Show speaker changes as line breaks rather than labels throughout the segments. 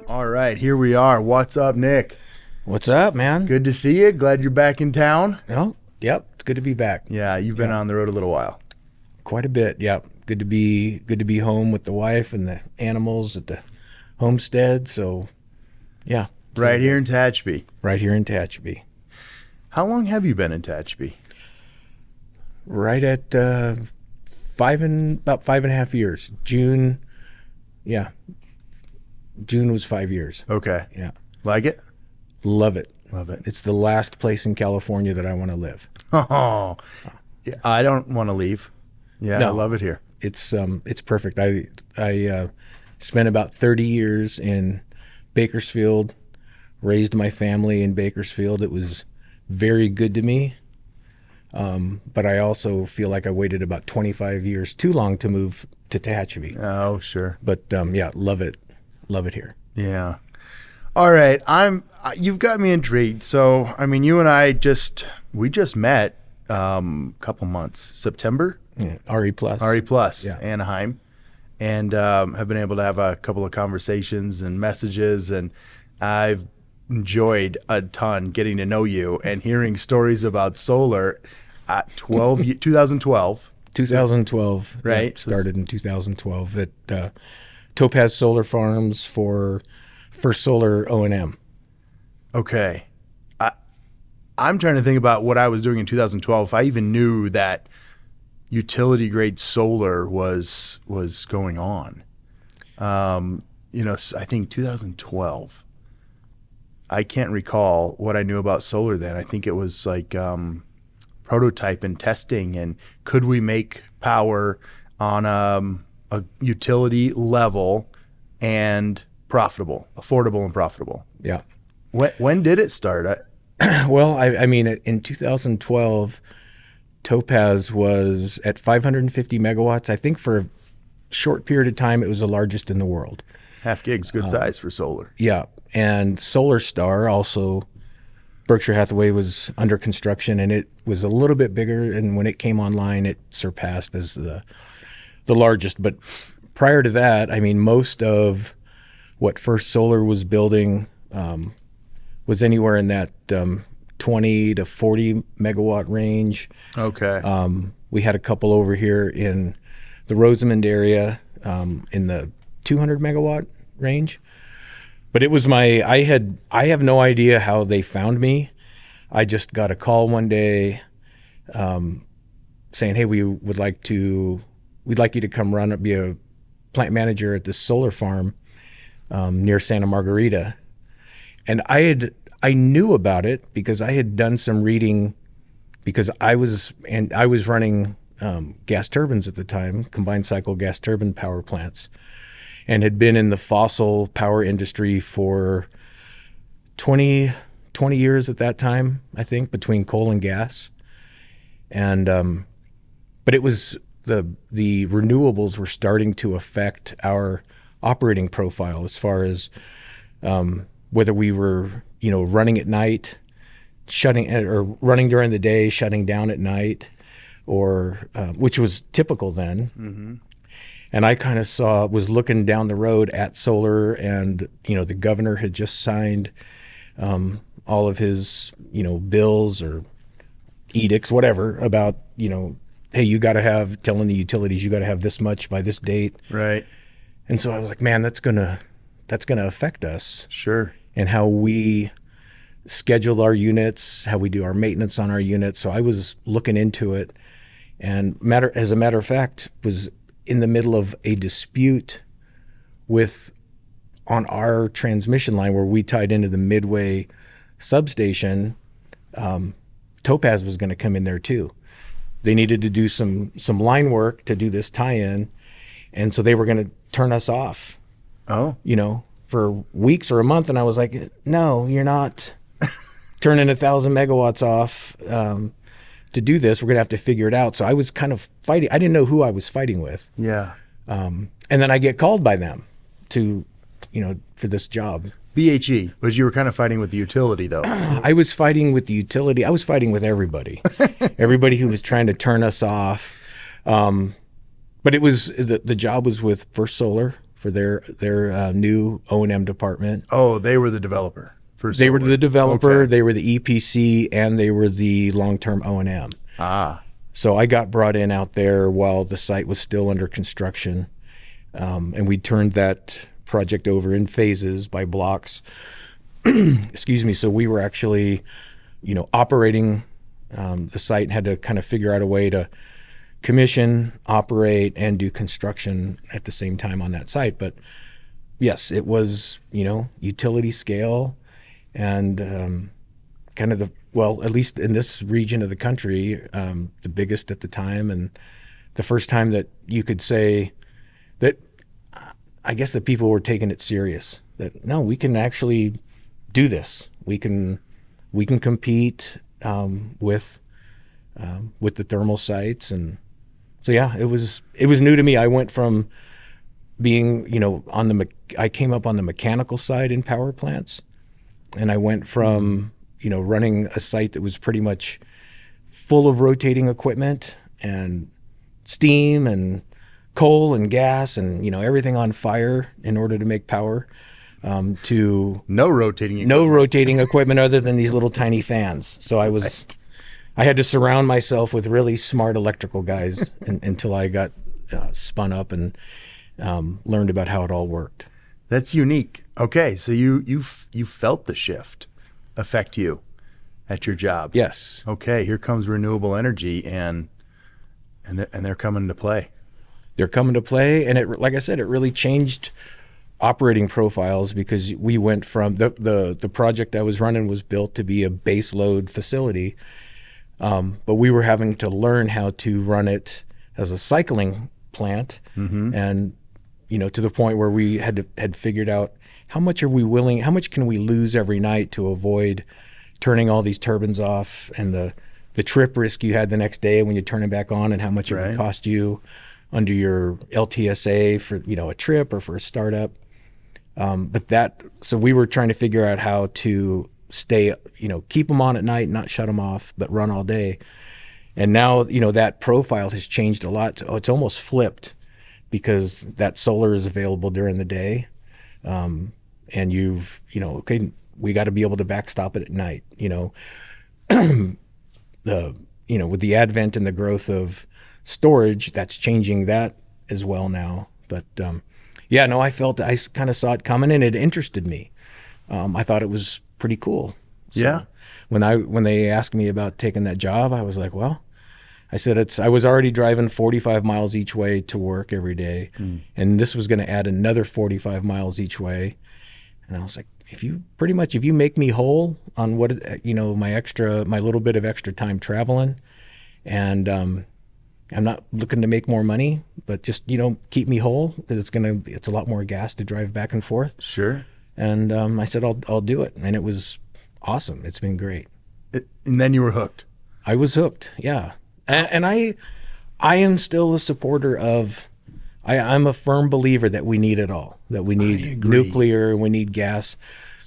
All right, here we are. What's up, Nick?
What's up, man?
Good to see you. Glad you're back in town.
Oh, yep. It's good to be back.
Yeah, you've been on the road a little while.
Quite a bit. Yep. Good to be home with the wife and the animals at the homestead. So, yeah.
Right here in Tehachapi.
Right here in Tehachapi.
How long have you been in Tehachapi?
Right at about 5.5 years. June. Yeah. June was 5 years.
Okay.
Yeah.
Like it?
Love it.
Love it.
It's the last place in California that I want to live.
Oh, I don't want to leave. Yeah,
No.
I love it here.
It's perfect. I spent about 30 years in Bakersfield, raised my family in Bakersfield. It was very good to me. But I also feel like I waited about 25 years too long to move to Tehachapi.
Oh, sure.
But yeah, love it. Love it here.
Yeah. All right. You've got me intrigued. So, I mean, you and I we just met a couple months, September.
Yeah, RE Plus.
RE Plus,
Yeah.
Anaheim, and have been able to have a couple of conversations and messages, and I've enjoyed a ton getting to know you and hearing stories about solar at 2012.
2012.
Right.
Yeah, started in 2012 at Topaz Solar Farms for First Solar O&M.
Okay. I'm trying to think about what I was doing in 2012. If I even knew that utility grade solar was going on. I think 2012. I can't recall what I knew about solar then. I think it was like prototype and testing, and could we make power on a utility level and profitable, affordable and profitable.
Yeah.
When did it start?
Well, I mean, in 2012, Topaz was at 550 megawatts. I think for a short period of time, it was the largest in the world.
Half gig's good size for solar.
Yeah. And Solar Star also, Berkshire Hathaway was under construction, and it was a little bit bigger. And when it came online, it surpassed as the largest. But prior to that, I mean, most of what First Solar was building was anywhere in that 20 to 40 megawatt range.
Okay.
We had a couple over here in the Rosamond area in the 200 megawatt range. But it was I have no idea how they found me. I just got a call one day saying, hey, we'd like you to come be a plant manager at this solar farm near Santa Margarita. And I knew about it because I had done some reading, because I was running gas turbines at the time, combined cycle gas turbine power plants, and had been in the fossil power industry for 20 years at that time, I think, between coal and gas. And but it was the renewables were starting to affect our operating profile as far as whether we were, running at night, or running during the day, shutting down at night, or which was typical then. Mm-hmm. And I kind of was looking down the road at solar, and the governor had just signed all of his bills or edicts, whatever, about hey, you got to have, telling the utilities you got to have this much by this date.
Right.
And so I was like, man, that's gonna affect us.
Sure.
And how we schedule our units, how we do our maintenance on our units. So I was looking into it, and as a matter of fact, was in the middle of a dispute on our transmission line where we tied into the Midway substation. Topaz was going to come in there too. They needed to do some line work to do this tie-in, and so they were going to turn us off.
Oh.
For weeks or a month. And I was like, no, you're not turning 1,000 megawatts off to do this. We're going to have to figure it out. So I was kind of fighting. I didn't know who I was fighting with.
Yeah.
And then I get called by them to, for this job.
BHE, but you were kind of fighting with the utility, though.
I was fighting with the utility. I was fighting with everybody, everybody who was trying to turn us off. But it was the job was with First Solar for their new O&M department.
Oh, they were the developer.
They were the developer,
Okay.
they were the EPC, and they were the long-term O&M.
Ah,
So I got brought in out there while the site was still under construction, and we turned that project over in phases by blocks. Excuse me. So we were actually, operating the site and had to kind of figure out a way to commission, operate, and do construction at the same time on that site. But yes, it was, utility scale and kind of at least in this region of the country, the biggest at the time, and the first time that you could say that I guess that people were taking it serious. That no, we can actually do this. We can compete with the thermal sites, and so yeah, it was new to me. I went from being I came up on the mechanical side in power plants, and I went from running a site that was pretty much full of rotating equipment and steam and coal and gas and everything on fire in order to make power, to
no rotating equipment.
no rotating equipment other than these little tiny fans. So I had to surround myself with really smart electrical guys until I got spun up and learned about how it all worked.
That's unique. Okay, so you felt the shift affect you at your job.
Yes.
Okay, here comes renewable energy, and they're coming to play.
They're coming to play, and it, like I said, it really changed operating profiles because we went from the project I was running was built to be a base load facility, but we were having to learn how to run it as a cycling plant, and to the point where we had figured out how much can we lose every night to avoid turning all these turbines off, and the trip risk you had the next day when you turn it back on, and how much it would cost you under your LTSA for a trip or for a startup. So we were trying to figure out how to stay, keep them on at night, not shut them off, but run all day. And now, that profile has changed a lot. It's almost flipped because that solar is available during the day. And okay, we got to be able to backstop it at night, with the advent and the growth of storage, that's changing that as well now. But I kind of saw it coming, and it interested me. I thought it was pretty cool. So
Yeah.
When they asked me about taking that job, I was like, well, I said I was already driving 45 miles each way to work every day, and this was going to add another 45 miles each way. And I was like, if you make me whole on what my little bit of extra time traveling, and I'm not looking to make more money, but just keep me whole, because it's a lot more gas to drive back and forth.
Sure.
And I said I'll do it, and it was awesome. It's been great.
And then you were hooked.
I was hooked. Yeah, and I am still a supporter of. I'm a firm believer that we need it all. That we need nuclear, we need gas.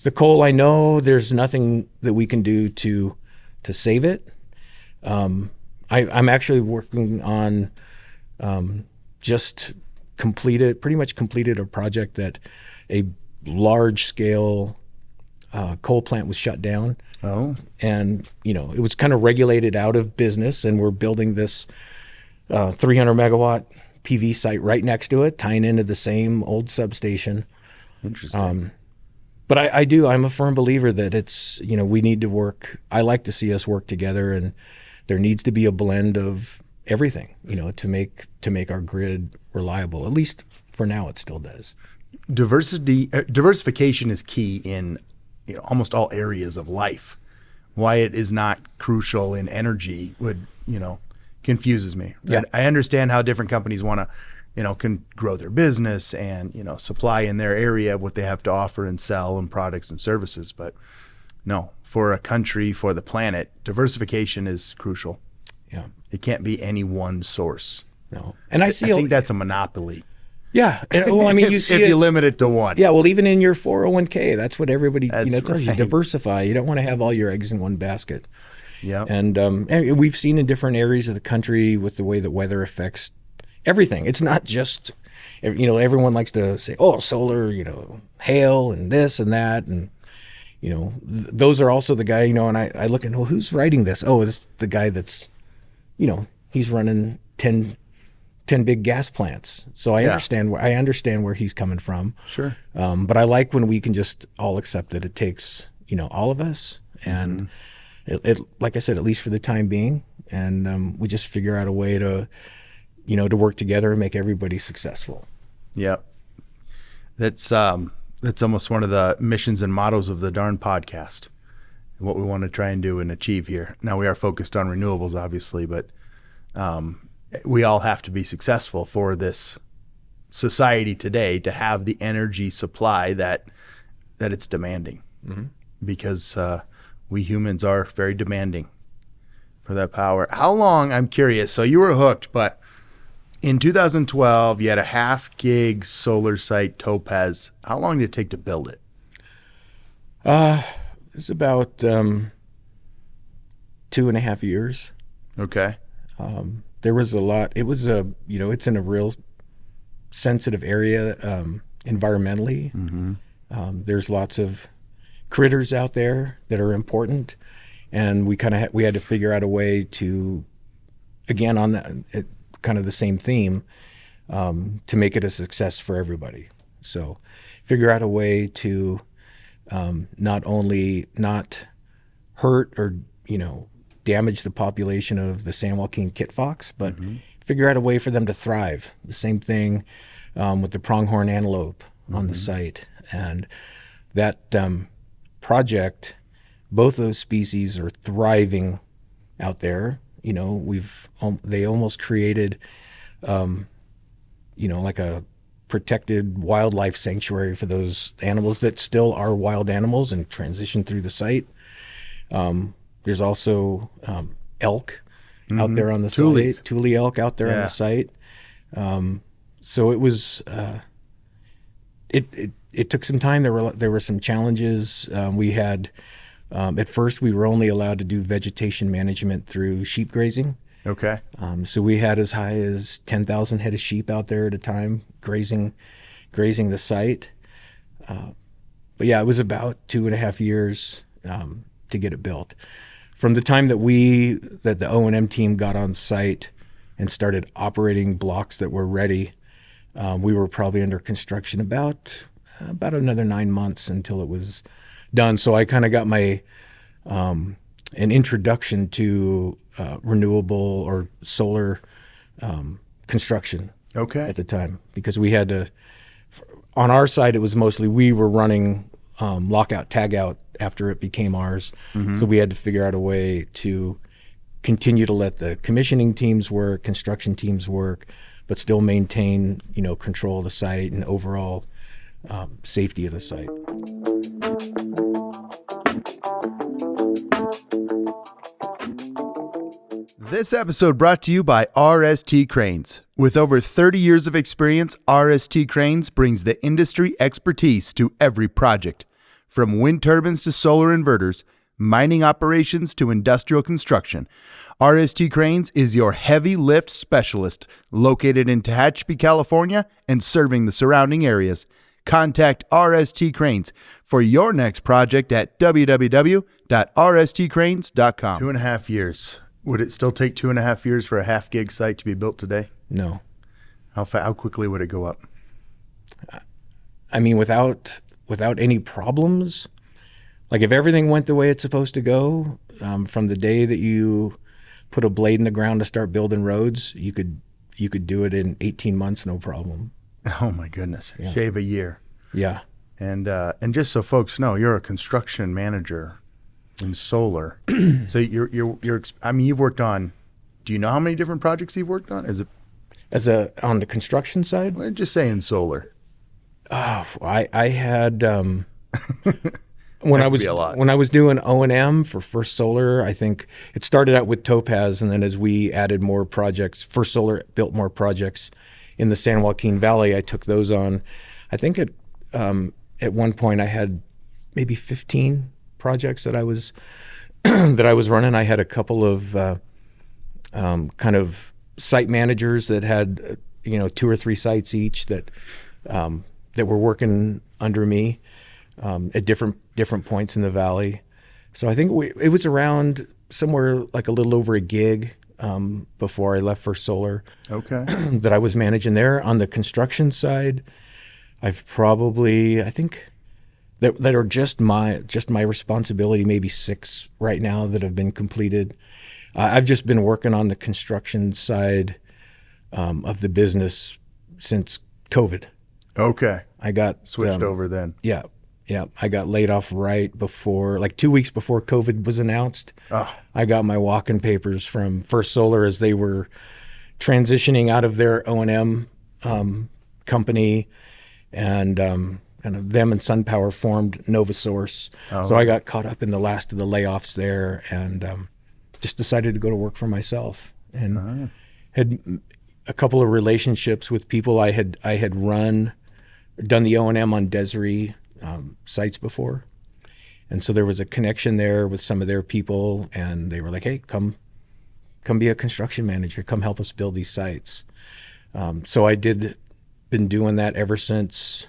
The coal, I know there's nothing that we can do to save it. I'm actually working on pretty much completed a project that a large scale coal plant was shut down.
Oh.
And it was kind of regulated out of business, and we're building this 300 megawatt PV site right next to it, tying into the same old substation.
Interesting.
But I'm a firm believer that it's, we need to work. I like to see us work together, and there needs to be a blend of everything, to make our grid reliable. At least for now, it still does.
Diversification is key in almost all areas of life. Why it is not crucial in energy would confuses me.
Yeah.
I understand how different companies want to can grow their business and supply in their area what they have to offer and sell and products and services, but no, for a country, for the planet, diversification is crucial.
Yeah.
It can't be any one source.
No. And I
think that's a monopoly.
Yeah. Well, I mean, you see
if you limit it to one.
Yeah, well, even in your 401k, that's what everybody
That's
tells you.
right.
Diversify. You don't want to have all your eggs in one basket.
Yeah.
And we've seen in different areas of the country with the way that weather affects everything. It's not just, everyone likes to say, oh, solar, hail and this and that. And, those are also the guy, and I look at, well, who's writing this? Oh, this is the guy that's, he's running 10 big gas plants. So I understand where he's coming from.
Sure.
But I like when we can just all accept that it takes, all of us. And it like I said, at least for the time being, and we just figure out a way to, to work together and make everybody successful.
Yep. That's almost one of the missions and mottos of the darn podcast, and what we want to try and do and achieve here. Now, we are focused on renewables, obviously, but we all have to be successful for this society today to have the energy supply that it's demanding, because we humans are very demanding for that power. How long, I'm curious, so you were hooked, but in 2012, you had a 0.5 gig solar site, Topaz. How long did it take to build it?
It was about 2.5 years.
Okay.
There was a lot. It was it's in a real sensitive area environmentally. There's lots of critters out there that are important, and we had to figure out a way to, again, on that kind of the same theme, to make it a success for everybody. So figure out a way to not only not hurt or damage the population of the San Joaquin kit fox, but figure out a way for them to thrive. The same thing with the pronghorn antelope on the site. And that project, both those species are thriving out there. They almost created, like a protected wildlife sanctuary for those animals that still are wild animals and transition through the site. There's also elk out there on the site, Thule elk out there on the site. So it was, it took some time. There were some challenges. We had, at first we were only allowed to do vegetation management through sheep grazing.
Okay.
So we had as high as 10,000 head of sheep out there at a time grazing the site. But yeah, it was about 2.5 years to get it built. From the time that the O&M team got on site and started operating blocks that were ready, we were probably under construction about another 9 months until it was done. So I kind of got my an introduction to renewable or solar construction at the time, because we had to, on our side, it was mostly we were running lockout, tagout after it became ours. So we had to figure out a way to continue to let the commissioning teams work, construction teams work, but still maintain, control of the site and overall safety of the site.
This episode brought to you by RST Cranes. With over 30 years of experience, RST Cranes brings the industry expertise to every project. From wind turbines to solar inverters, mining operations to industrial construction, RST Cranes is your heavy lift specialist, located in Tehachapi, California, and serving the surrounding areas. Contact RST Cranes for your next project at www.rstcranes.com. 2.5 years. Would it still take 2.5 years for a 0.5 gig site to be built today?
No.
How quickly would it go up?
I mean, without any problems, like if everything went the way it's supposed to go, from the day that you put a blade in the ground to start building roads, you could do it in 18 months, no problem.
Oh my goodness.
Yeah.
Shave a year.
Yeah.
And just so folks know, you're a construction manager in solar. So you've worked on, do you know how many different projects you've worked on?
On the construction side?
Well, just say in solar.
Oh, I had when I was doing O&M for First Solar, I think it started out with Topaz, and then as we added more projects, First Solar built more projects in the San Joaquin Valley. I took those on. I think at one point I had maybe 15 projects that I was that I was running. I had a couple of kind of site managers that had 2 or 3 sites each that were working under me at different points in the valley. So I think it was around somewhere like a little over a gig before I left First Solar.
Okay.
That I was managing there. On the construction side, I've probably, I think that are just my responsibility, maybe 6 right now that have been completed. I've just been working on the construction side of the business since COVID.
Okay.
I got
Switched over then.
Yeah. Yeah. I got laid off right before, like 2 weeks before COVID was announced.
Oh,
I got my walk-in papers from First Solar as they were transitioning out of their O&M company, and kind of them and SunPower formed NovaSource.
Oh.
So I got caught up in the last of the layoffs there, and just decided to go to work for myself, and had a couple of relationships with people I had done the O&M on Desiree sites before. And so there was a connection there with some of their people, and they were like, hey, come be a construction manager, come help us build these sites. So been doing that ever since,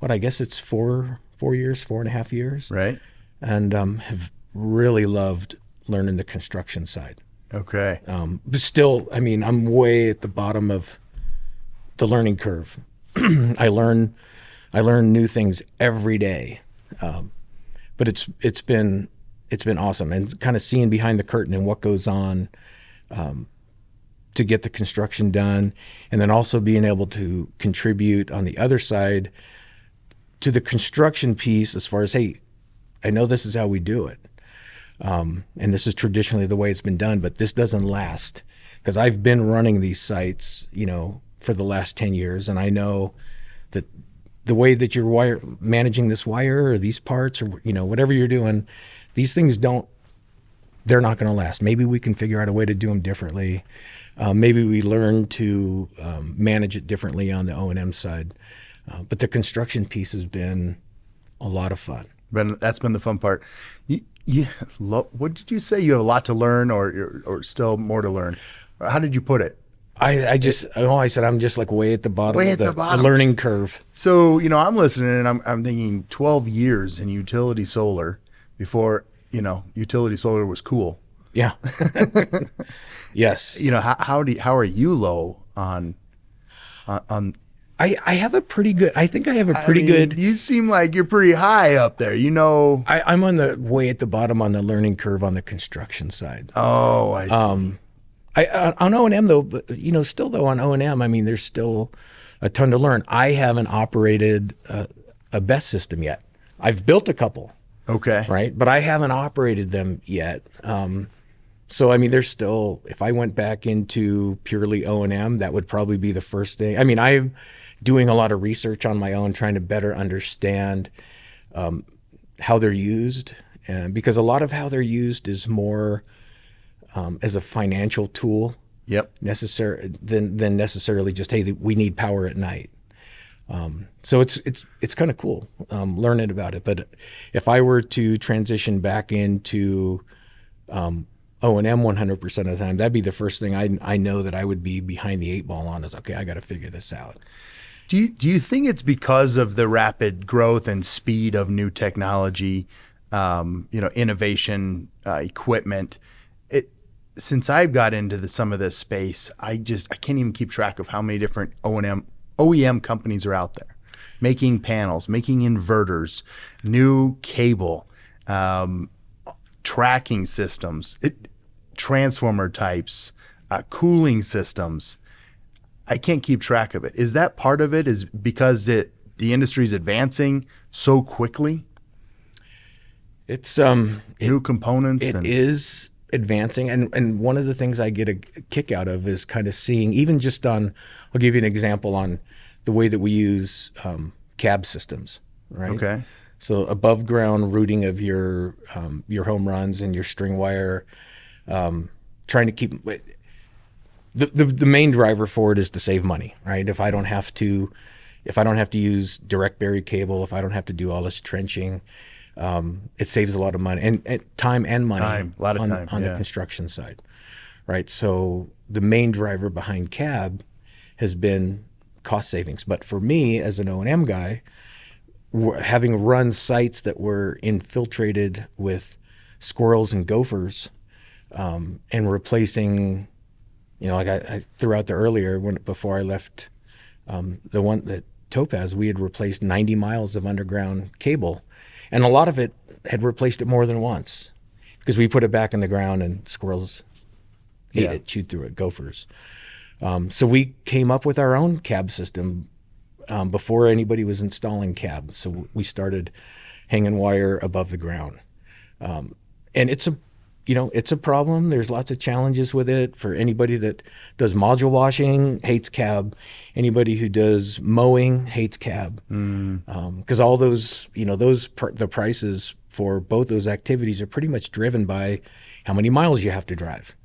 I guess it's 4.5 years.
right.
And have really loved learning the construction side.
Okay.
But still, I mean, I'm way at the bottom of the learning curve. I learn new things every day. But it's been awesome, and kind of seeing behind the curtain and what goes on to get the construction done, and then also being able to contribute on the other side to the construction piece as far as, hey, I know this is how we do it. And this is traditionally the way it's been done, but this doesn't last, because I've been running these sites, for the last 10 years, and I know that the way that you're managing this wire or these parts or whatever you're doing, these things they're not going to last. Maybe we can figure out a way to do them differently. Maybe we learn to manage it differently on the O&M side. But the construction piece has been a lot of fun.
That's been the fun part. What did you say? You have a lot to learn, or still more to learn? How did you put it?
I said I'm just like way at the bottom of the learning curve.
So, I'm listening, and I'm thinking 12 years in utility solar before, utility solar was cool.
Yeah. Yes.
How are you low on
I have a pretty good, I think I have a pretty good.
You seem like you're pretty high up there,
I'm on the way at the bottom on the learning curve on the construction side.
Oh, I see.
On O&M though, but still though on O&M, I mean, there's still a ton to learn. I haven't operated a BESS system yet. I've built a couple.
Okay.
Right. But I haven't operated them yet. So, I mean, there's still, if I went back into purely O&M, that would probably be the first thing. I mean, I'm doing a lot of research on my own, trying to better understand how they're used. And because a lot of how they're used is more as a financial tool,
Yep.
than necessarily just, hey, we need power at night. So it's kind of cool learning about it. But if I were to transition back into O&M 100% of the time, that'd be the first thing I know that I would be behind the 8 ball on is, okay, I got to figure this out.
Do you think it's because of the rapid growth and speed of new technology, innovation, equipment? Since I've got into some of this space, I can't even keep track of how many different OEM companies are out there, making panels, making inverters, new cable, tracking systems, transformer types, cooling systems. I can't keep track of it. Is that part of it? Is because the industry is advancing so quickly?
It's
new components.
It is advancing, and one of the things I get a kick out of is kind of seeing, even just on, I'll give you an example on the way that we use cab systems, right?
Okay.
So above ground routing of your home runs and your string wire, trying to keep. The main driver for it is to save money, right? If I don't have to use direct buried cable, if I don't have to do all this trenching, it saves a lot of money and time and money
A lot of time,
on the
yeah.
construction side, right? So the main driver behind cab has been cost savings. But for me as an O&M guy, having run sites that were infiltrated with squirrels and gophers, and replacing, like I threw out there earlier before I left, the one that Topaz, we had replaced 90 miles of underground cable, and a lot of it had replaced it more than once because we put it back in the ground and squirrels ate
Yeah.
it, chewed through it, gophers. So we came up with our own cab system before anybody was installing cab. So we started hanging wire above the ground, and it's a problem. There's lots of challenges with it. For anybody that does module washing, hates cab. Anybody who does mowing hates cab, because all those, the prices for both those activities are pretty much driven by how many miles you have to drive.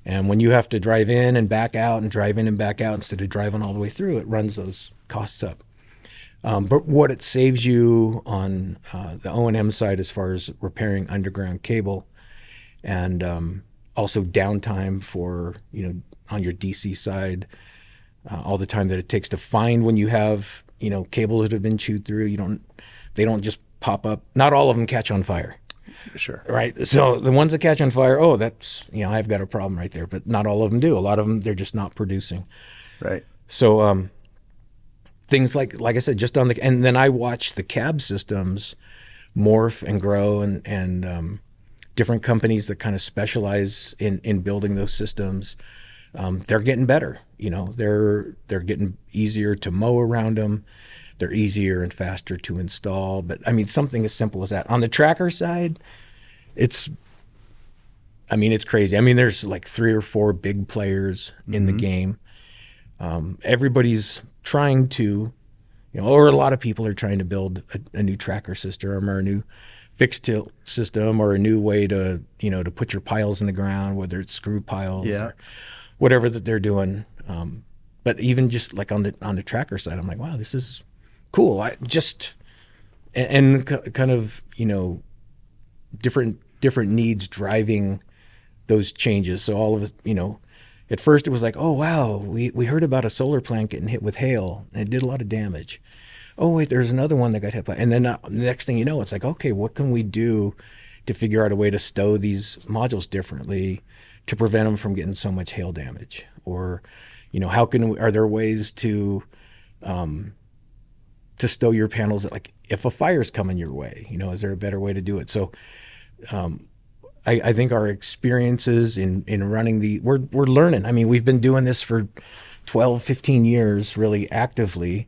And when you have to drive in and back out and drive in and back out instead of driving all the way through, it runs those costs up. But what it saves you on the O&M side, as far as repairing underground cable, and also downtime for, on your DC side, all the time that it takes to find when you have, cables that have been chewed through. They don't just pop up. Not all of them catch on fire.
Sure.
Right. So the ones that catch on fire, oh, that's, I've got a problem right there. But not all of them do. A lot of them, they're just not producing.
Right.
So things like I said, and then I watch the cab systems morph and grow, and different companies that kind of specialize in building those systems. They're getting better. They're getting easier to mow around them. They're easier and faster to install. But I mean, something as simple as that. On the tracker side, it's crazy. I mean, there's like 3 or 4 big players in the game. Everybody's trying to, or a lot of people are trying to build a new tracker system or a new fixed tilt system or a new way to, to put your piles in the ground, whether it's screw piles or whatever that they're doing. But even just like on the tracker side, I'm like, wow, this is cool. Kind of, different needs driving those changes. So all of it, at first it was like, oh, wow, we heard about a solar plant getting hit with hail and it did a lot of damage. Oh, wait, there's another one that got hit by, and then the next thing you know, it's like, okay, what can we do to figure out a way to stow these modules differently to prevent them from getting so much hail damage? Or, are there ways to stow your panels that, like, if a fire's coming your way, is there a better way to do it? So, I think our experiences in running we're learning. I mean, we've been doing this for 12, 15 years really actively,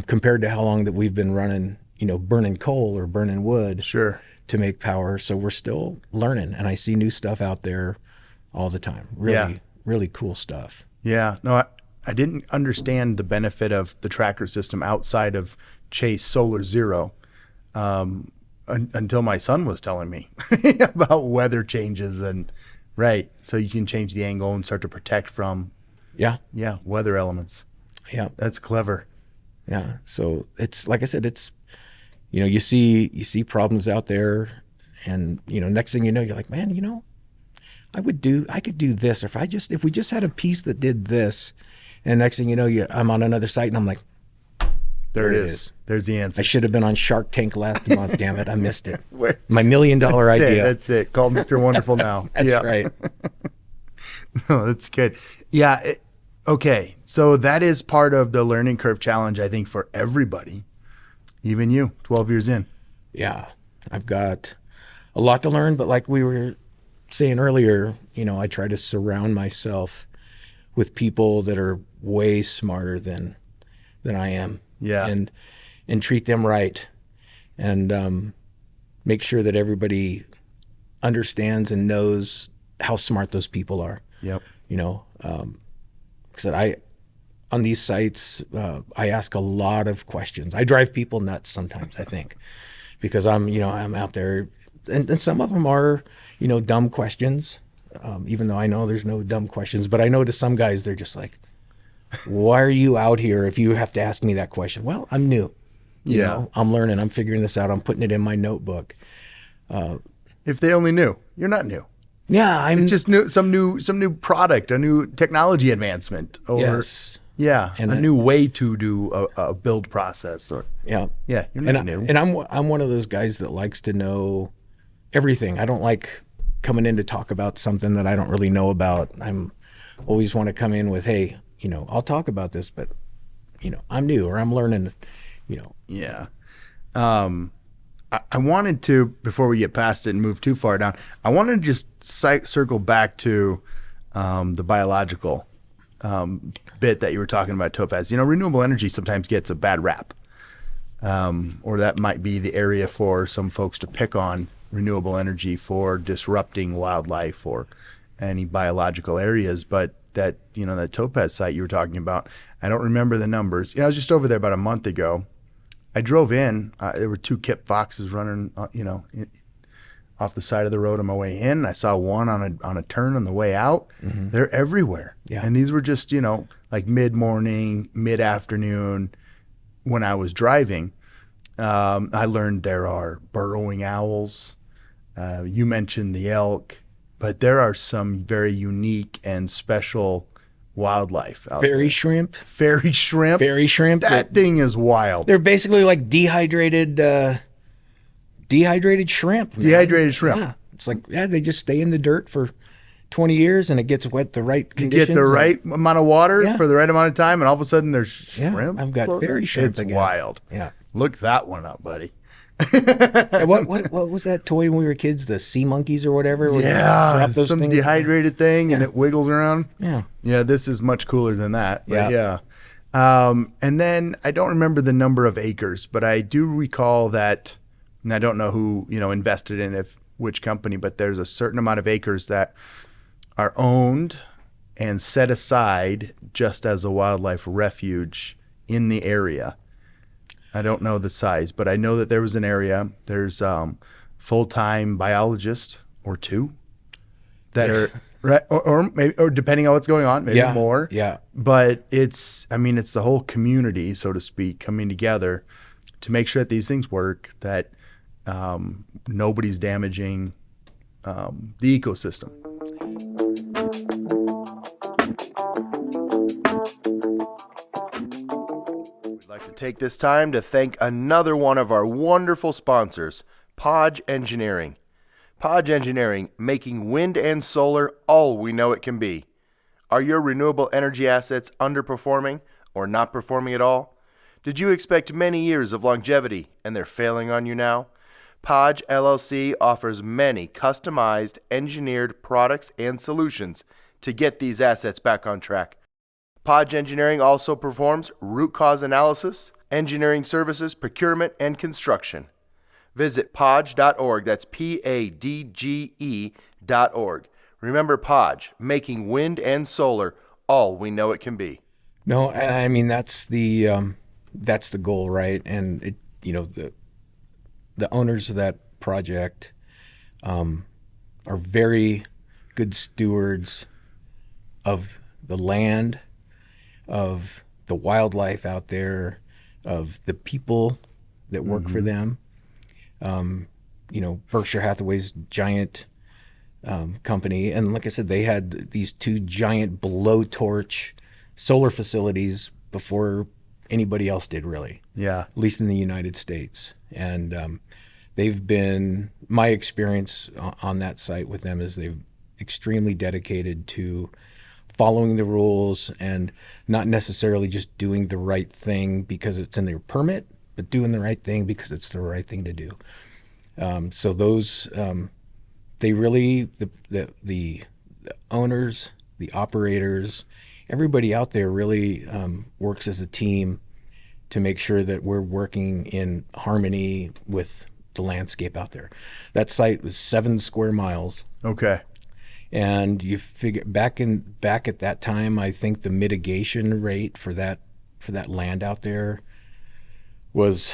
compared to how long that we've been running, burning coal or burning wood
Sure.
to make power. So we're still learning, and I see new stuff out there all the time. Really, really cool stuff.
Yeah. No, I didn't understand the benefit of the tracker system outside of Chase Solar Zero. Until my son was telling me about weather changes right. So you can change the angle and start to protect from, weather elements.
Yeah.
That's clever.
Yeah. So it's, like I said, it's, you see problems out there, and, next thing you know, you're like, man, I could do this. Or if we just had a piece that did this, and next thing you know, I'm on another site and I'm like,
there it is. There's the answer.
I should have been on Shark Tank last month. Damn it. I missed it. My $1 million idea.
That's it. Call Mr. Wonderful now.
That's right.
No, that's good. Yeah. Okay. So that is part of the learning curve challenge, I think, for everybody, even you, 12 years in.
Yeah. I've got a lot to learn, but like we were saying earlier, I try to surround myself with people that are way smarter than I am.
Yeah.
And treat them right, and make sure that everybody understands and knows how smart those people are.
Yep.
Because on these sites, I ask a lot of questions. I drive people nuts sometimes, I think, because I'm out there, and some of them are, dumb questions, even though I know there's no dumb questions, but I know to some guys, they're just like, why are you out here if you have to ask me that question? Well, I'm new. You
Yeah.
know, I'm learning, I'm figuring this out. I'm putting it in my notebook.
If they only knew, you're not new.
Yeah,
It's just some new product, a new technology advancement, or
yes.
yeah,
And
a new way to do a build process. Or
yeah.
yeah, you're
And
not new.
I'm one of those guys that likes to know everything. I don't like coming in to talk about something that I don't really know about. I'm always want to come in with, hey, you know, I'll talk about this, but you know, I'm new or I'm learning, you know.
Yeah. I wanted to, before we get past it and move too far down, I wanted to just circle back to the biological bit that you were talking about, Topaz. You know, renewable energy sometimes gets a bad rap, or that might be the area for some folks to pick on renewable energy for disrupting wildlife or any biological areas. But that, you know, that Topaz site you were talking about, I don't remember the numbers. You know, I was just over there about a month ago. I drove in. There were two kip foxes running, off the side of the road on my way in. I saw one on a turn on the way out. Mm-hmm. They're everywhere.
Yeah.
And these were just, you know, like mid-morning, mid-afternoon when I was driving. I learned there are burrowing owls. You mentioned the elk, but there are some very unique and special wildlife out
Fairy
there.
shrimp.
Fairy shrimp.
Fairy shrimp.
That thing is wild.
They're basically like dehydrated shrimp. Man.
Dehydrated shrimp.
Yeah. It's like, yeah, they just stay in the dirt for 20 years and it gets wet the right
You
conditions.
get the right amount of water
Yeah.
for the right amount of time, and all of a sudden there's shrimp.
I've got
floating.
fairy shrimp
It's
again.
wild.
Yeah.
Look that one up, buddy.
Yeah, what was that toy when we were kids? The sea monkeys or whatever? Where you
Yeah,
drop those
some
things?
dehydrated thing, and it wiggles around.
Yeah.
Yeah, this is much cooler than that. But
Yeah.
and then I don't remember the number of acres, but I do recall that, and I don't know who, you know, invested in which company, but there's a certain amount of acres that are owned and set aside just as a wildlife refuge in the area. I don't know the size, but I know that there was an area. There's full-time biologists or two that are right, or maybe, or depending on what's going on, maybe more.
Yeah.
But it's the whole community, so to speak, coming together to make sure that these things work, that nobody's damaging the ecosystem. We'd like to take this time to thank another one of our wonderful sponsors, Podge Engineering. Podge Engineering, making wind and solar all we know it can be. Are your renewable energy assets underperforming or not performing at all? Did you expect many years of longevity and they're failing on you now? Podge LLC offers many customized, engineered products and solutions to get these assets back on track. Podge Engineering also performs root cause analysis, engineering services, procurement, and construction. Visit podge.org. That's PADGE.org. Remember Podge, making wind and solar all we know it can be.
No, and I mean that's the goal, right? And it, you know, the owners of that project are very good stewards of the land, of the wildlife out there, of the people that work for them. You know, Berkshire Hathaway's giant company, and like I said, they had these two giant blowtorch solar facilities before anybody else did, really.
Yeah.
At least in the United States. And they've been, my experience on that site with them is they've extremely dedicated to following the rules and not necessarily just doing the right thing because it's in their permit, but doing the right thing because it's the right thing to do. So those, they really, the owners, the operators, everybody out there really works as a team to make sure that we're working in harmony with the landscape out there. That site was 7 square miles.
Okay.
And you figure back at that time, I think the mitigation rate for that land out there was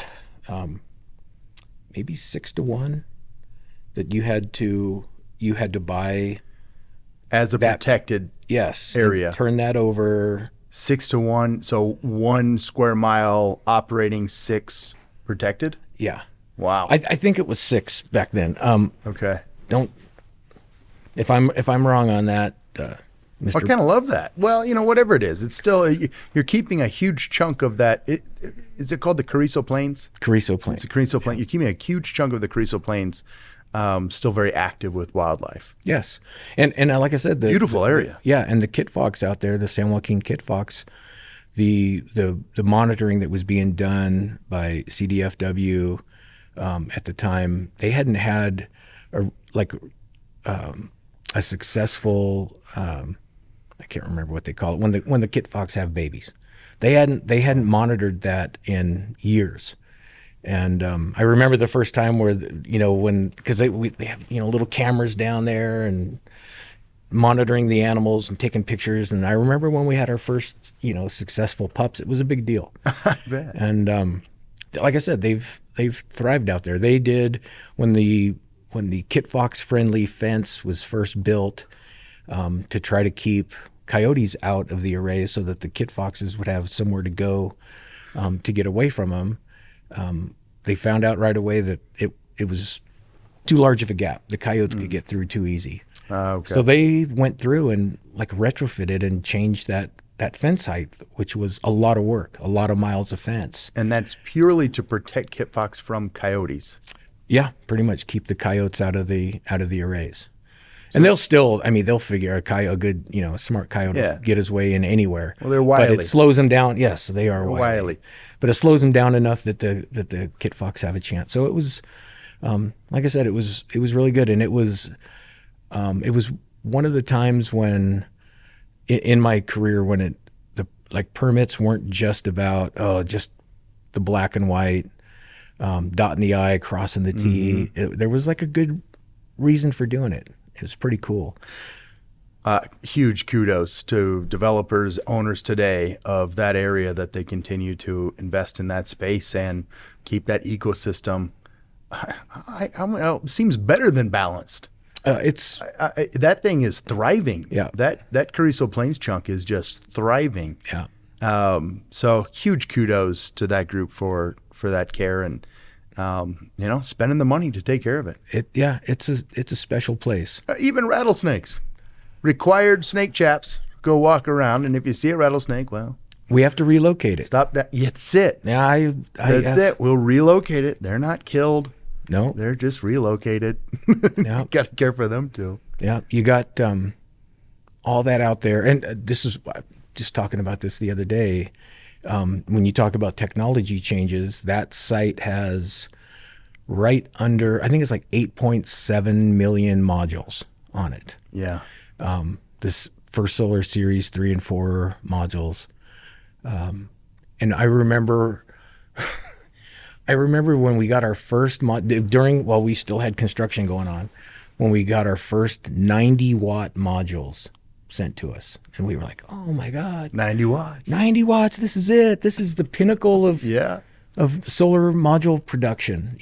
maybe 6 to 1. That you had to buy
as a
That-
protected
Yes.
area.
And turn that over.
6 to 1. So 1 square mile operating, 6 protected.
Yeah.
Wow.
I think it was 6 back then.
Okay.
Don't, if I'm wrong on that,
I
Mr.
kind of love that. Well, whatever it is, it's still you're keeping a huge chunk of that. Is it called the Carrizo Plains?
Carrizo Plain.
It's a Carrizo Plain. You're keeping a huge chunk of the Carrizo Plains, still very active with wildlife.
Yes. And like I said,
Beautiful area.
Yeah, and the kit fox out there, the San Joaquin kit fox, the monitoring that was being done by CDFW at the time, they hadn't had a successful I can't remember what they call it when the kit fox have babies. They hadn't monitored that in years. And I remember the first time where because they have little cameras down there and monitoring the animals and taking pictures. And I remember when we had our first successful pups, it was a big deal.
I bet.
And like I said, they've thrived out there. They did when the kit fox friendly fence was first built to try to keep coyotes out of the arrays so that the kit foxes would have somewhere to go to get away from them. They found out right away that it was too large of a gap. The coyotes could get through too easy.
Okay.
So they went through and retrofitted and changed that fence height, which was a lot of work, a lot of miles of fence.
And that's purely to protect kit fox from coyotes.
Yeah, pretty much keep the coyotes out of the arrays. And they'll figure a good, smart coyote will get his way in anywhere.
Well, they're wily.
But it slows them down. Yes, they are wily.
wily.
But it slows them down enough that the kit fox have a chance. So it was, like I said, it was really good. And it was one of the times when, in my career, when permits weren't just about just the black and white, dotting the I, crossing the T. There was a good reason for doing it. It was pretty cool.
Huge kudos to developers, owners today of that area that they continue to invest in that space and keep that ecosystem. Seems better than balanced. That thing is thriving.
Yeah.
That Carrizo Plains chunk is just thriving.
Yeah.
So huge kudos to that group for that care and spending the money to take care of it.
It's a special place.
Even rattlesnakes, required snake chaps. Go walk around, and if you see a rattlesnake, well,
We have to relocate it.
stop that. That's it.
Yeah,
That's it. We'll relocate it. They're not killed.
No.
They're just relocated.
Yeah.
Got to care for them too.
Yeah, you got all that out there, and this is just talking about this the other day. When you talk about technology changes, that site has right under, I think it's 8.7 million modules on it.
Yeah.
This First Solar Series 3 and 4 modules, and I remember. I remember when we got our first while we still had construction going on, when we got our first 90-watt modules sent to us, and we were like, "Oh my God,
90 watts.
90 watts! This is it. This is the pinnacle of solar module production."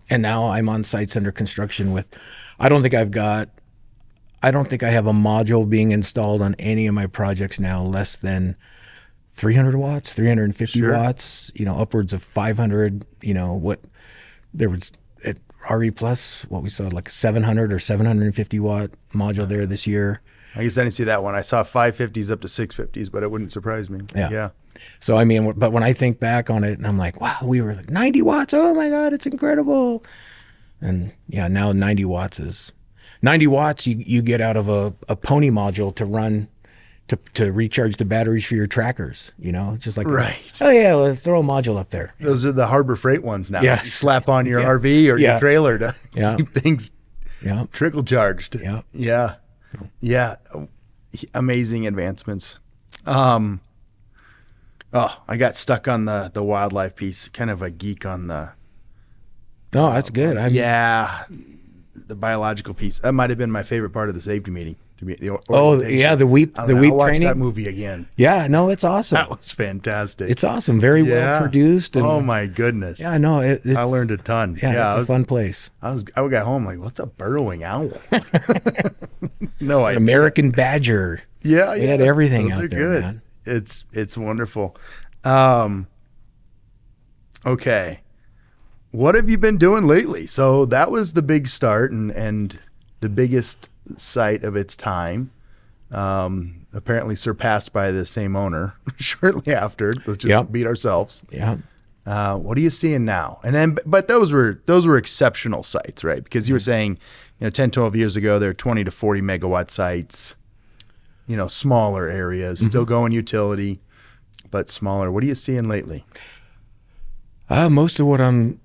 And now I'm on sites under construction with. I don't think I have a module being installed on any of my projects now less than 300 watts, 350
Sure.
watts, upwards of 500, what there was at RE Plus, what we saw 700 or 750 watt module there this year.
I guess I didn't see that one. I saw 550s up to 650s, but it wouldn't surprise me.
Yeah. So, but when I think back on it and I'm like, wow, we were 90 watts. Oh my God, it's incredible. And yeah, now 90 watts is 90 watts. You get out of a pony module to run to recharge the batteries for your trackers, it's just
Right.
Oh yeah, let's throw a module up there.
Those are the Harbor Freight ones now.
Yes.
You slap on your
Yeah.
RV or
Yeah.
your trailer to
Yeah.
keep things
Yeah.
trickle charged.
Yeah.
Yeah. Yeah. Amazing advancements. I got stuck on the wildlife piece. Kind of a geek on the
No, that's good.
the biological piece. That might have been my favorite part of the safety meeting, to be the
Oh
orientation.
yeah,
I was
the
like,
weep
I'll watch
training.
that movie again.
Yeah, no, it's awesome.
That was fantastic.
It's awesome. Very well produced. And
Oh my goodness.
yeah, no, it's
I learned a ton.
yeah, it's
I
a fun place.
I got home like, what's a burrowing owl? No
An
idea.
American badger.
Yeah,
They had everything
Those
out
are
there,
good.
man.
It's wonderful. Okay. What have you been doing lately? So that was the big start and the biggest site of its time. Apparently surpassed by the same owner shortly after. Let's just
Yep.
beat ourselves.
Yeah.
What are you seeing now? And then, but those were exceptional sites, right? Because you were saying, 10, 12 years ago, there were 20 to 40 megawatt sites, smaller areas, still going utility, but smaller. What are you seeing lately?
Most of what I'm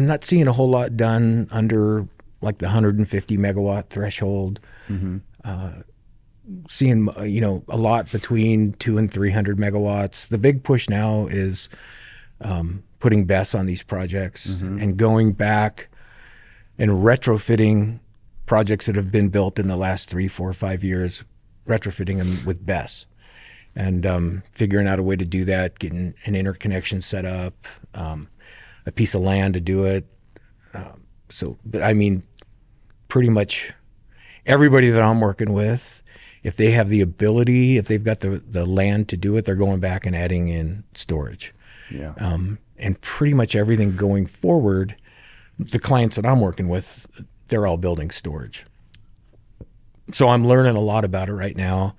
not seeing a whole lot done under like the 150 megawatt threshold. Seeing a lot between 200 and 300 megawatts. The big push now is putting BESS on these projects and going back and retrofitting projects that have been built in the last 3, 4, 5 years, retrofitting them with BESS. And figuring out a way to do that, getting an interconnection set up, a piece of land to do it. But I mean, pretty much everybody that I'm working with, if they have the ability, if they've got the land to do it, they're going back and adding in storage.
Yeah.
And pretty much everything going forward, the clients that I'm working with, they're all building storage. So I'm learning a lot about it right now.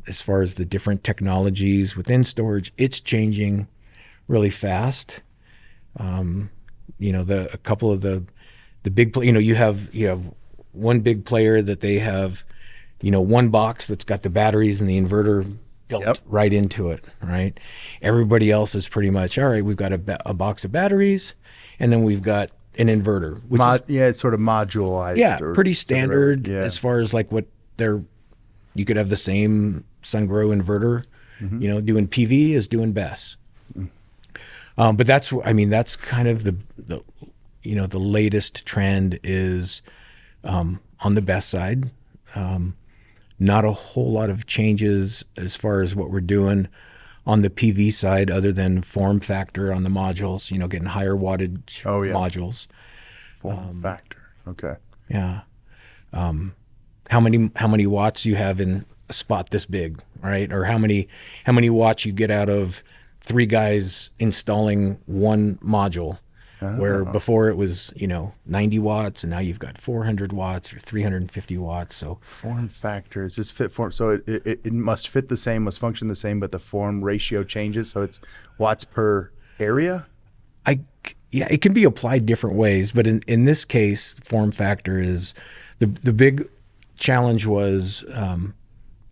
As far as the different technologies within storage, it's changing really fast. A couple of the big, you have one big player that they have, one box that's got the batteries and the inverter built right into it, right? Everybody else is pretty much, all right, we've got a box of batteries and then we've got an inverter. Which
It's sort of modularized.
yeah, pretty standard
Yeah.
as far as like what you could have the same SunGrow inverter, doing PV as doing BESS. But that's kind of the latest trend is on the BESS side. Not a whole lot of changes as far as what we're doing on the PV side, other than form factor on the modules. Getting higher wattage modules.
Form factor. Okay.
Yeah. How many watts you have in a spot this big, right? Or how many watts you get out of 3 guys installing one module, where before it was 90 watts and now you've got 400 watts or 350 watts. So
Form factor, is this fit form? So it must fit the same, must function the same, but the form ratio changes. So it's watts per area.
it can be applied different ways, but in this case, form factor is the big challenge was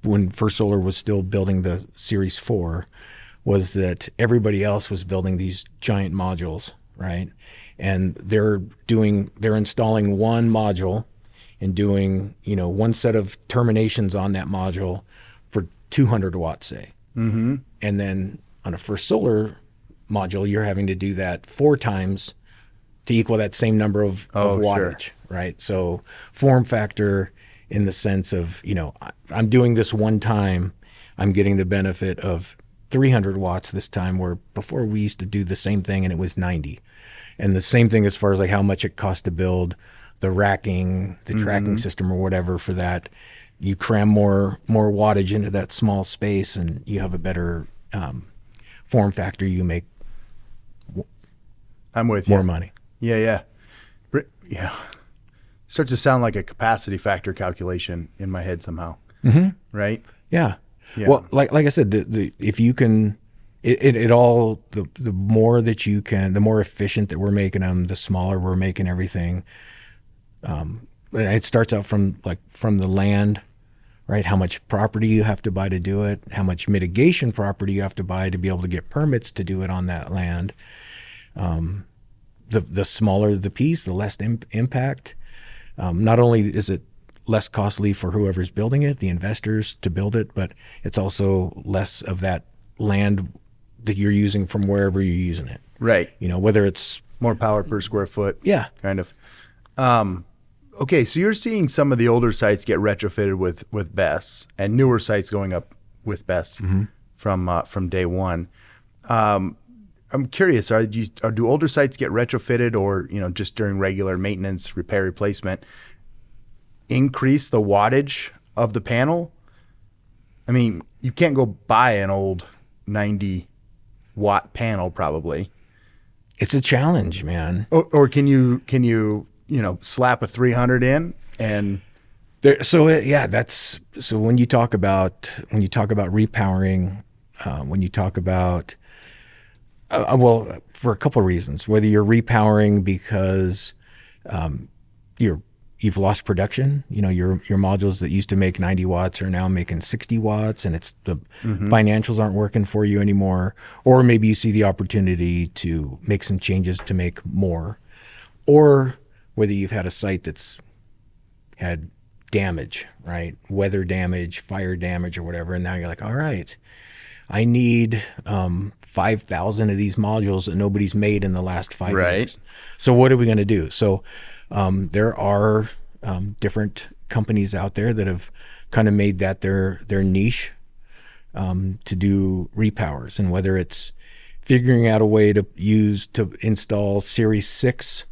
when First Solar was still building the Series 4, was that everybody else was building these giant modules, right? And they're installing one module and doing, one set of terminations on that module for 200 watts, say. Mm-hmm. And then on a First Solar module, you're having to do that 4 times to equal that same number of wattage,
sure.
right? So form factor in the sense of, I'm doing this one time, I'm getting the benefit of 300 watts this time, where before we used to do the same thing and it was 90. And the same thing as far as like how much it costs to build the racking, the tracking system or whatever for that. You cram more wattage into that small space and you have a better form factor. You make
I'm with you.
more money.
Yeah. Starts to sound like a capacity factor calculation in my head somehow. Mm-hmm. Right?
Yeah.
Yeah.
Well, like I said, if you can, it all, the more that you can, the more efficient that we're making them, the smaller we're making everything. It starts out from the land, right? How much property you have to buy to do it, how much mitigation property you have to buy to be able to get permits to do it on that land. The smaller the piece, the less impact. Not only is it less costly for whoever's building it, the investors to build it, but it's also less of that land that you're using from wherever you're using it.
Right.
Whether it's
More power per square foot.
Yeah.
Kind of. Okay, so you're seeing some of the older sites get retrofitted with BESS, and newer sites going up with BESS from day one. I'm curious, do older sites get retrofitted, or just during regular maintenance, repair, replacement, increase the wattage of the panel? I mean, you can't go buy an old 90-watt panel probably.
It's a challenge, man.
Or can you slap a 300 in and
So when you talk about repowering, when you talk about well, for a couple of reasons, whether you're repowering because you've lost production, your modules that used to make 90 watts are now making 60 watts, and it's the financials aren't working for you anymore, or maybe you see the opportunity to make some changes to make more, or whether you've had a site that's had damage, right? Weather damage, fire damage, or whatever. And now you're like, all right, I need 5,000 of these modules that nobody's made in the last 5 years. So what are we going to do? So there are different companies out there that have kind of made that their niche to do repowers. And whether it's figuring out a way to install Series 6,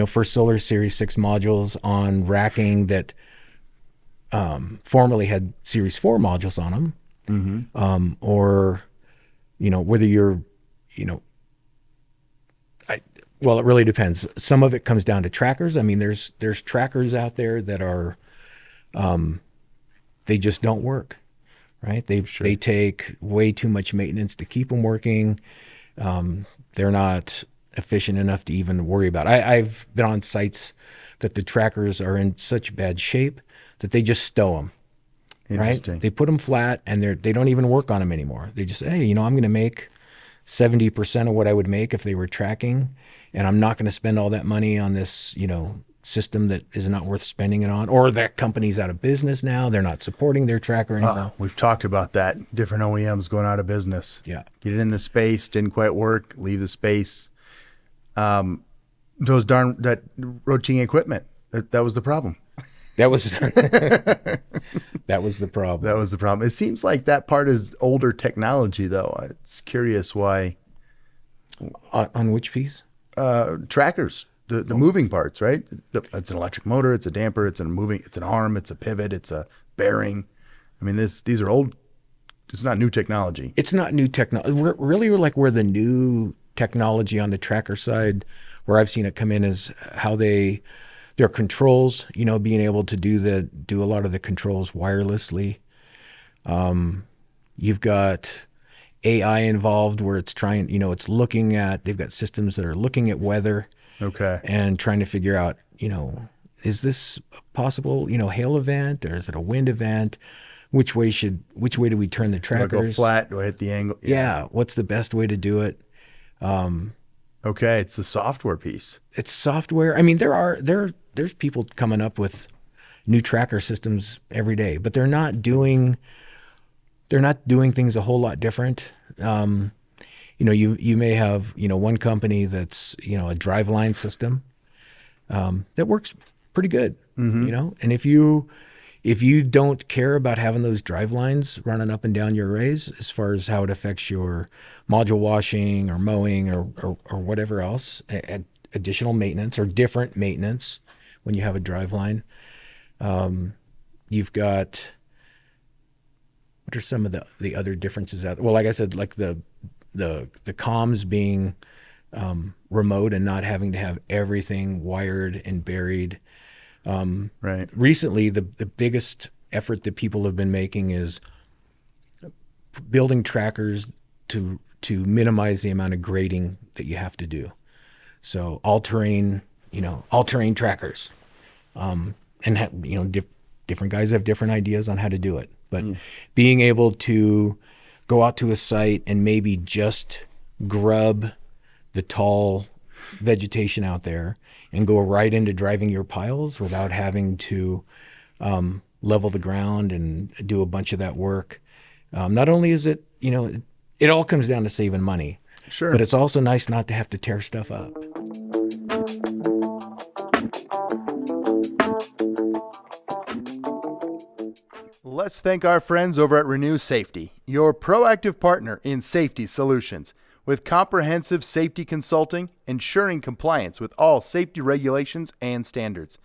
First Solar Series 6 modules on racking that formerly had Series 4 modules on them, or whether you're, well, it really depends. Some of it comes down to trackers. I mean, there's trackers out there that are, they just don't work, right? They take way too much maintenance to keep them working. They're not efficient enough to even worry about. I've been on sites that the trackers are in such bad shape that they just stow them. Right? They put them flat, and they don't even work on them anymore. They just say, hey, I'm going to make 70% of what I would make if they were tracking, and I'm not going to spend all that money on this, system that is not worth spending it on. Or that company's out of business now; they're not supporting their tracker anymore.
We've talked about that. Different OEMs going out of business.
Yeah,
get it in the space, didn't quite work, leave the space. That rotating equipment. That was the problem.
That was that was the problem.
That was the problem. It seems like that part is older technology, though. It's curious why.
On which piece?
Trackers, the moving parts, right? It's an electric motor, it's a damper, it's an arm, it's a pivot, it's a bearing. I mean, these are old. It's not new technology.
It's not new technology. Really, where the new technology on the tracker side, where I've seen it come in, is how their controls, being able to do a lot of the controls wirelessly. You've got AI involved where it's trying, they've got systems that are looking at weather.
Okay.
And trying to figure out, is this a possible, hail event, or is it a wind event? Which way do we turn the trackers?
Do I go flat? Do I hit the angle?
Yeah. What's the best way to do it?
Okay. It's the software piece.
It's software. I mean, there's people coming up with new tracker systems every day, but they're not doing things a whole lot different. You may have, one company that's, a driveline system that works pretty good, and if you don't care about having those drive lines running up and down your arrays as far as how it affects your module washing or mowing or whatever else, additional maintenance or different maintenance when you have a drive line, you've got, what are some of the other differences out there? Well, like I said, like the comms being remote and not having to have everything wired and buried.
Right.
Recently, the biggest effort that people have been making is building trackers to minimize the amount of grading that you have to do. So all-terrain trackers, and different guys have different ideas on how to do it. But being able to go out to a site and maybe just grub the tall vegetation out there and go right into driving your piles without having to level the ground and do a bunch of that work. Not only is it, it all comes down to saving money.
Sure.
But it's also nice not to have to tear stuff up.
Let's thank our friends over at Renew Safety, your proactive partner in safety solutions. With comprehensive safety consulting, ensuring compliance with all safety regulations and standards.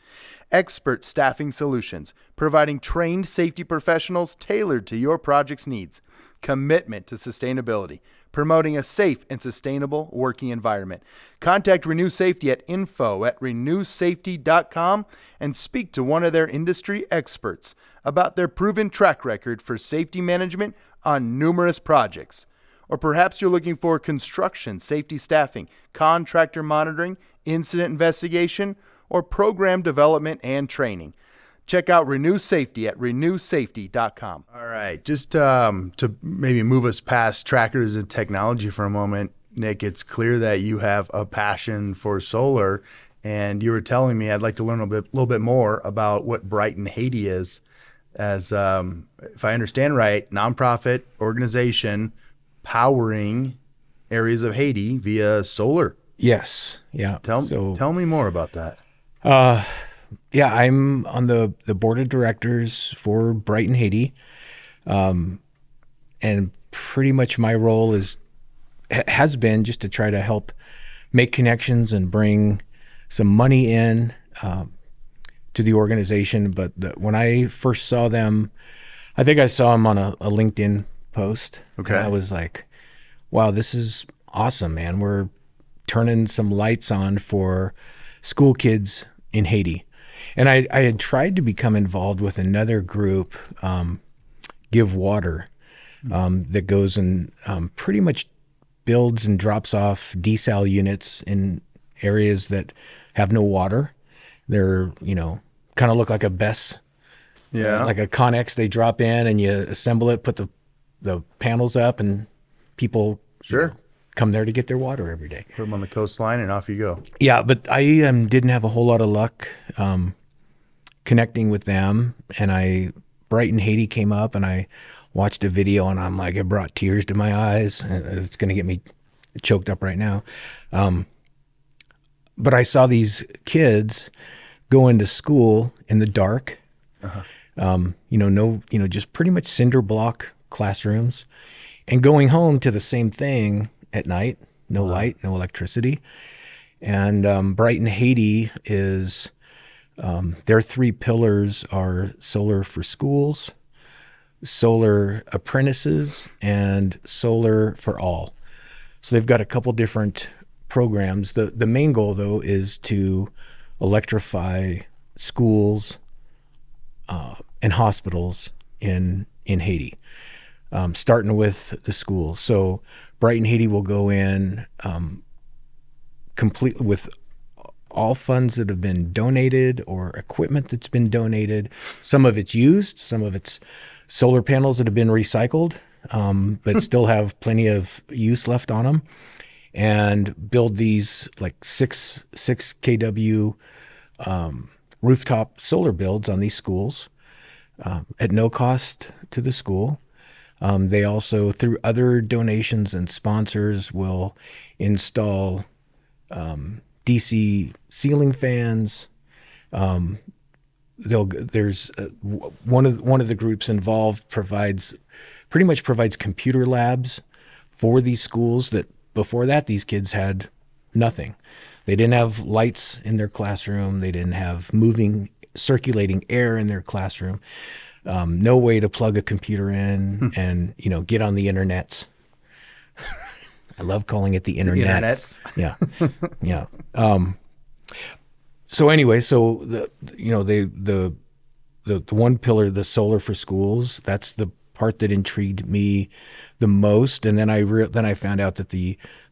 Expert staffing solutions, providing trained safety professionals tailored to your project's needs. Commitment to sustainability, promoting a safe and sustainable working environment. Contact Renew Safety at info@renewsafety.com and speak to one of their industry experts about their proven track record for safety management on numerous projects. Or perhaps you're looking for construction safety staffing, contractor monitoring, incident investigation, or program development and training. Check out Renew Safety at renewsafety.com. All right, just to maybe move us past trackers and technology for a moment, Nick, it's clear that you have a passion for solar, and you were telling me I'd like to learn a little bit more about what Brighton Haiti is. As if I understand right, nonprofit organization powering areas of Haiti via solar.
Yes. Yeah.
Tell me more about that.
Yeah, I'm on the board of directors for Brighton Haiti. And pretty much my role has been just to try to help make connections and bring some money in to the organization. But when I first saw them, I think I saw them on a LinkedIn post.
Okay.
And I was like, wow, this is awesome, man. We're turning some lights on for school kids in Haiti. And I had tried to become involved with another group, Give Water, that goes and pretty much builds and drops off desal units in areas that have no water. They're, kind of look like a BESS, like a Connex. They drop in and you assemble it, put the panels up, and people come there to get their water every day.
Put them on the coastline and off you go.
Yeah, but I didn't have a whole lot of luck connecting with them. And Brighton Haiti came up, and I watched a video, and I'm like, it brought tears to my eyes. It's going to get me choked up right now. But I saw these kids go into school in the dark. Just pretty much cinder block classrooms, and going home to the same thing at night. No light, no electricity. And Brighton Haiti is, their three pillars are solar for schools, solar apprentices, and solar for all. So they've got a couple different programs. The main goal, though, is to electrify schools and hospitals in Haiti, starting with the schools. So Brighton Haiti will go in complete with all funds that have been donated or equipment that's been donated. Some of it's used, some of it's solar panels that have been recycled, but still have plenty of use left on them, and build these like 6 kW rooftop solar builds on these schools at no cost to the school. They also, through other donations and sponsors, will install DC ceiling fans. There's one of the groups involved provides computer labs for these schools that before that these kids had nothing. They didn't have lights in their classroom. They didn't have moving, circulating air in their classroom. No way to plug a computer in and get on the internets. I love calling it the internets. Yeah. So anyway, the one pillar, the solar for schools, that's the part that intrigued me the most. And then I found out that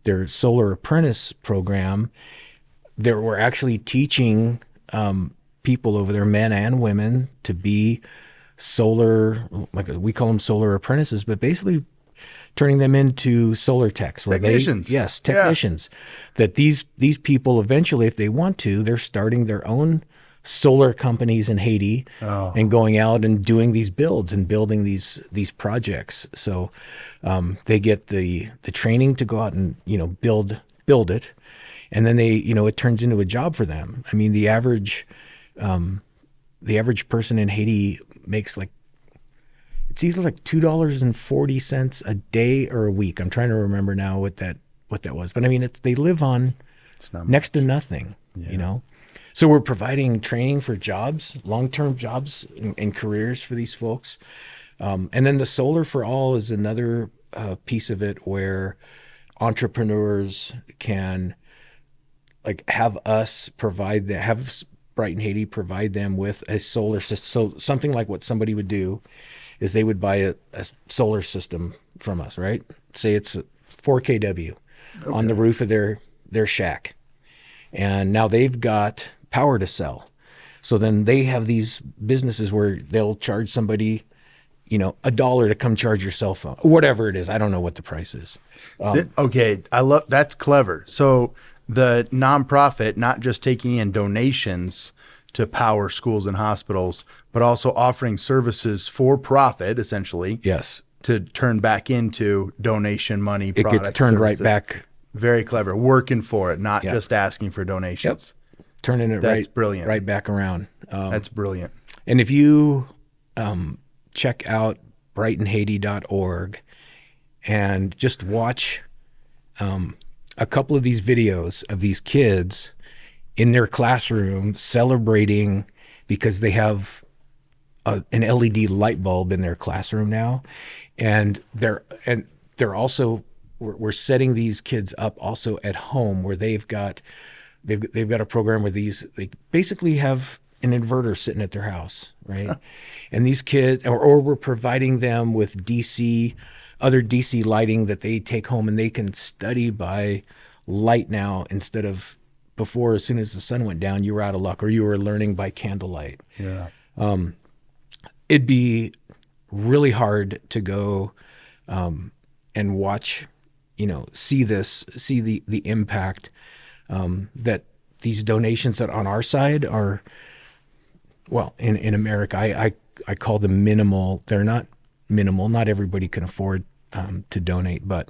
their solar apprentice program, they were actually teaching people over there, men and women, to be solar, like we call them solar apprentices, but basically turning them into solar techs.
Technicians.
Technicians. Yeah. That these people eventually, if they want to, they're starting their own solar companies in Haiti and going out and doing these builds and building these projects. So they get the training to go out and build it, and then they it turns into a job for them. I mean, the average person in Haiti makes like it's either like $2.40 a day or a week. I'm trying to remember now what that was. But I mean, they live on
It's not
next to nothing, you know? So we're providing training for jobs, long-term jobs and careers for these folks. And then the Solar for All is another piece of it where entrepreneurs can like have us provide that, have Brighton Haiti provide them with a solar system. So something like what somebody would do is they would buy a solar system from us, right? Say it's 4 kW on the roof of their shack. And now they've got power to sell. So then they have these businesses where they'll charge somebody, you know, $1 to come charge your cell phone, whatever it is. I don't know what the price is.
Okay, I love that's clever. So the nonprofit not just taking in donations to power schools and hospitals, but also offering services for profit, essentially.
Yes.
To turn back into donation money.
It
products,
gets turned
services.
right back.
Very clever. Working for it, not just asking for donations.
Turning it
That's brilliant.
right back around.
That's brilliant.
And if you check out brightonhaiti.org and just watch a couple of these videos of these kids in their classroom celebrating because they have an LED light bulb in their classroom now, and they're also we're setting these kids up also at home where they've got a program where they basically have an inverter sitting at their house, right? And these kids, or we're providing them with other DC lighting that they take home, and they can study by light now instead of before. As soon as the sun went down, you were out of luck, or you were learning by candlelight.
Yeah.
It'd be really hard to go and watch, you know, see the impact that these donations that on our side are, well, in America, I call them minimal. They're not minimal. Not everybody can afford to donate, but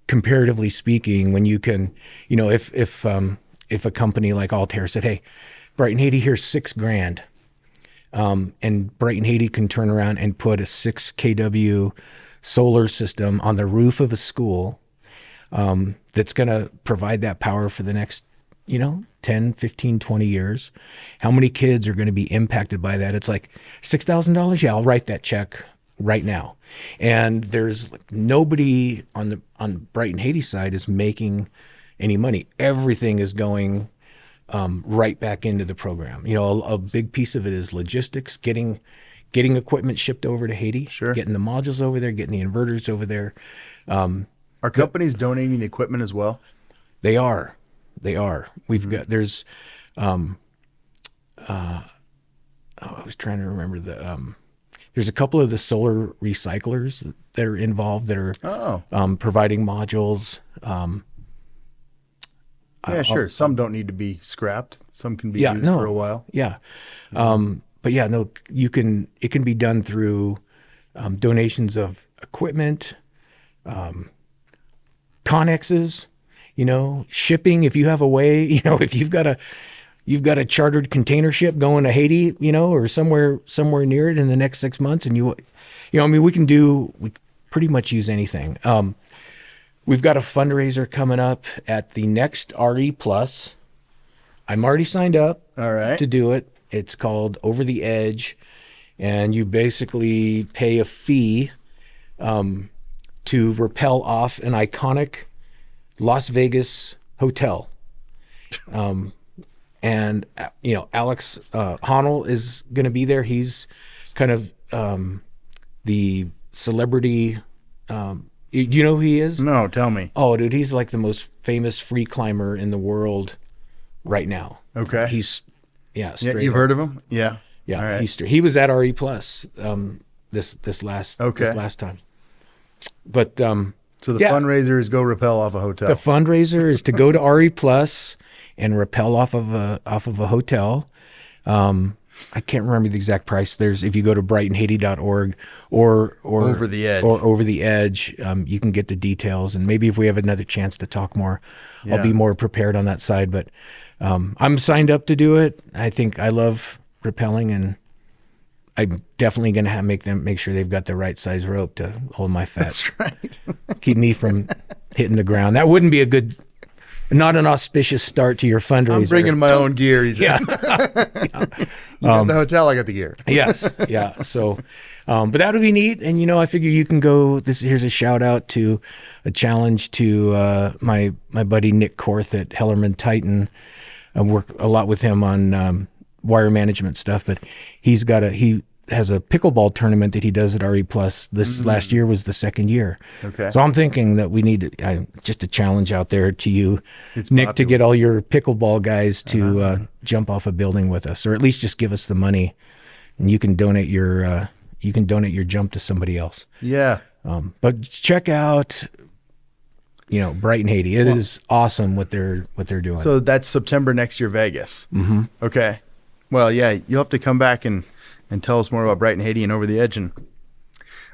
comparatively speaking, when you can, you know, if a company like Altair said, "Hey, Brighton Haiti, here's $6,000," and Brighton Haiti can turn around and put a 6 kW solar system on the roof of a school that's going to provide that power for the next, you know, 10, 15, 20 years. How many kids are going to be impacted by that? It's like $6,000. Yeah, I'll write that check right now. And there's nobody on Brighton Haiti side is making any money. Everything is going right back into the program. You know, a big piece of it is logistics, getting equipment shipped over to Haiti, getting the modules over there, getting the inverters over there.
Are companies donating the equipment as well?
They are. We've got, there's, I was trying to remember there's a couple of the solar recyclers that are involved that are providing modules.
Yeah, sure. Some don't need to be scrapped. Some can be used for a while.
Yeah. But yeah, no, it can be done through donations of equipment, connexes, you know, shipping. If you have a way, you know, if you've got a chartered container ship going to Haiti, you know, or somewhere near it in the next 6 months, and you know, I mean, we pretty much use anything. We've got a fundraiser coming up at the next RE Plus. I'm already signed up to do it. It's called Over the Edge, and you basically pay a fee to rappel off an iconic Las Vegas hotel. And, you know, Alex Honnold is going to be there. He's kind of the celebrity. Do you know who he is?
No, tell me.
Oh, dude, he's like the most famous free climber in the world right now.
Okay.
He's, straight
you've
up.
heard of him? Yeah.
Yeah.
All right.
He was at RE Plus this last time. But
so the fundraiser is go rappel off a hotel.
The fundraiser is to go to RE Plus and rappel off of a hotel. I can't remember the exact price. There's, if you go to brightonhaiti.org or
Over the Edge,
you can get the details. And maybe if we have another chance to talk more, I'll be more prepared on that side. But I'm signed up to do it. I think I love rappelling, and I'm definitely going to make sure they've got the right size rope to hold my fat.
That's right.
Keep me from hitting the ground. That wouldn't be not an auspicious start to your fundraiser.
I'm bringing my own gear. He said.
Yeah.
You got the hotel, I got the gear.
Yes. Yeah. So, but that would be neat. And, I figure you can go, here's a shout out to a challenge to my buddy Nick Korth at Hellerman Titan. I work a lot with him on wire management stuff, but he has a pickleball tournament that he does at RE Plus. This last year was the second year.
Okay.
So I'm thinking that we need just a challenge out there to you,
It's
Nick,
popular.
to get all your pickleball guys to jump off a building with us, or at least just give us the money, and you can donate your jump to somebody else.
Yeah.
But check out, Brighton Haiti. It is awesome what they're doing.
So that's September next year, Vegas. Mm-hmm. Okay. Well, yeah, you'll have to come back and tell us more about Brighton Haiti and Over the Edge, and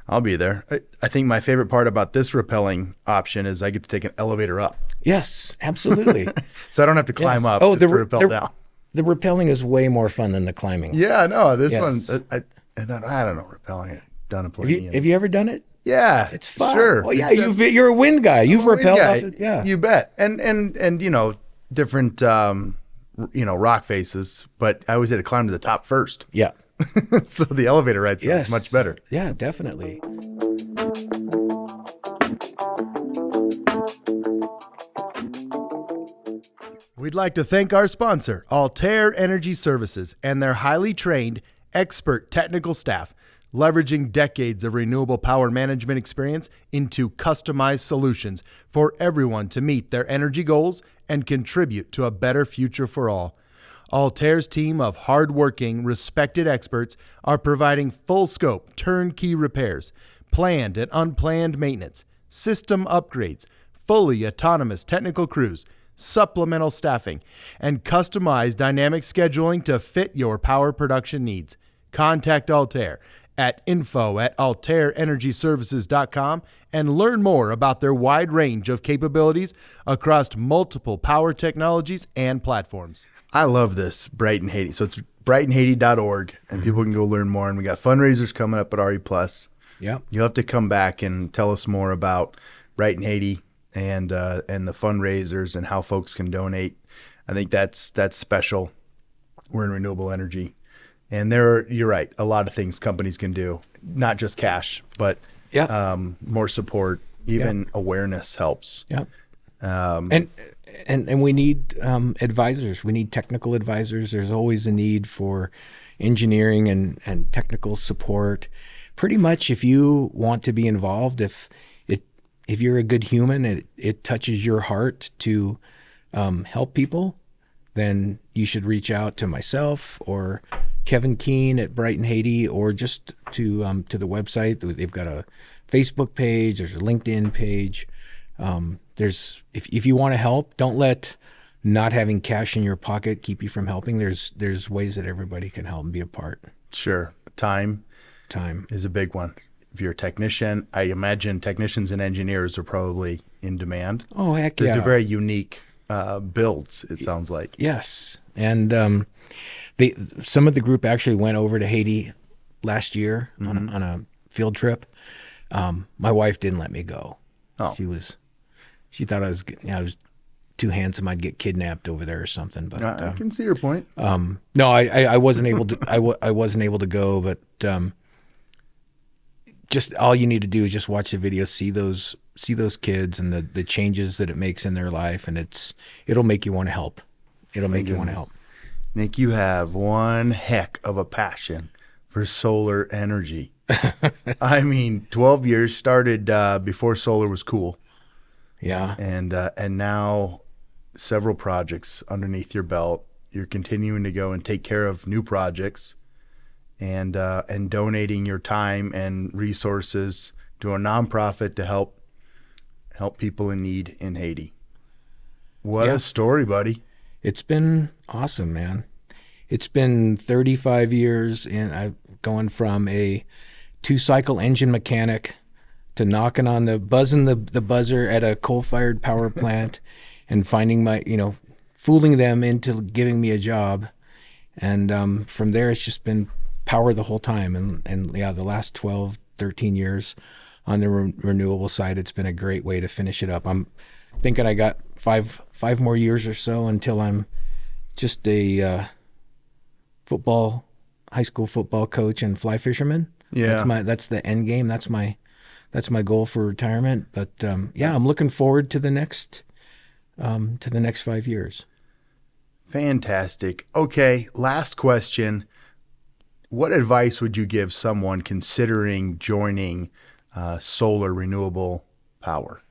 I'll be there. I think my favorite part about this rappelling option is I get to take an elevator up.
Yes, absolutely.
So I don't have to climb up just to rappel down.
The rappelling is way more fun than the climbing.
Yeah, no, this
Yes.
one, I don't know, rappelling. I've done it plenty.
Have you ever done it?
Yeah.
It's fun.
Sure.
Well, yeah, you're a wind guy. You've rappelled off it. Yeah.
You bet. And different, rock faces, but I always had to climb to the top first.
Yeah.
So the elevator ride sounds much better.
Yeah, definitely.
We'd like to thank our sponsor, Altair Energy Services, and their highly trained, expert technical staff, leveraging decades of renewable power management experience into customized solutions for everyone to meet their energy goals and contribute to a better future for all. Altair's team of hardworking, respected experts are providing full-scope, turnkey repairs, planned and unplanned maintenance, system upgrades, fully autonomous technical crews, supplemental staffing, and customized dynamic scheduling to fit your power production needs. Contact Altair at info@altairenergyservices.com and learn more about their wide range of capabilities across multiple power technologies and platforms. I love this, Brighton Haiti. So it's brightonhaiti.org, and people can go learn more. And we got fundraisers coming up at RE Plus.
Yeah.
You'll have to come back and tell us more about Brighton Haiti and the fundraisers and how folks can donate. I think that's special. We're in renewable energy. And you're right, a lot of things companies can do, not just cash, but more support, even awareness helps.
Yeah. And we need advisors. We need technical advisors. There's always a need for engineering and technical support. Pretty much, if you want to be involved, if you're a good human, it touches your heart to help people, then you should reach out to myself or Kevin Keene at Brighton Haiti, or just to the website. They've got a Facebook page. There's a LinkedIn page. If you want to help, don't let not having cash in your pocket keep you from helping. There's ways that everybody can help and be a part.
Sure. Time is a big one. If you're a technician, I imagine technicians and engineers are probably in demand.
Oh, heck yeah.
They're very unique builds, it sounds like.
Yes. And some of the group actually went over to Haiti last year on a field trip. My wife didn't let me go.
Oh.
She thought I was too handsome. I'd get kidnapped over there or something. But
I can see your point.
no, I wasn't able to. I wasn't able to go. But just all you need to do is just watch the video, see those kids and the changes that it makes in their life, and it'll make you want to help. It'll make you want to help.
Nick, you have one heck of a passion for solar energy. I mean, 12 years started before solar was cool.
Yeah.
And now several projects underneath your belt. You're continuing to go and take care of new projects and donating your time and resources to a nonprofit to help people in need in Haiti. What a story, buddy.
It's been awesome, man. It's been 35 years, and I've going from a 2-cycle engine mechanic to knocking on buzzing the buzzer at a coal-fired power plant and finding fooling them into giving me a job. And from there, it's just been power the whole time. And yeah, the last 12, 13 years on the renewable side, it's been a great way to finish it up. I'm thinking I got five more years or so until I'm just a high school football coach and fly fisherman.
Yeah.
That's the end game. That's my goal for retirement. But yeah, I'm looking forward to the next 5 years.
Fantastic. Okay, last question. What advice would you give someone considering joining solar renewable power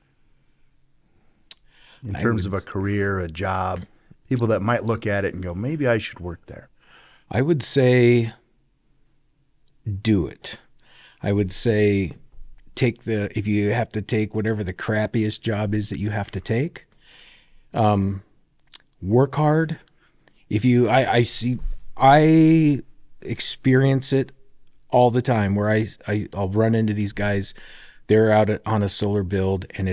in terms of a career, a job, people that might look at it and go, maybe I should work there?
I would say do it. I would say if you have to take whatever the crappiest job is that you have to take, work hard. I experience it all the time where I'll run into these guys. They're out on a solar build, and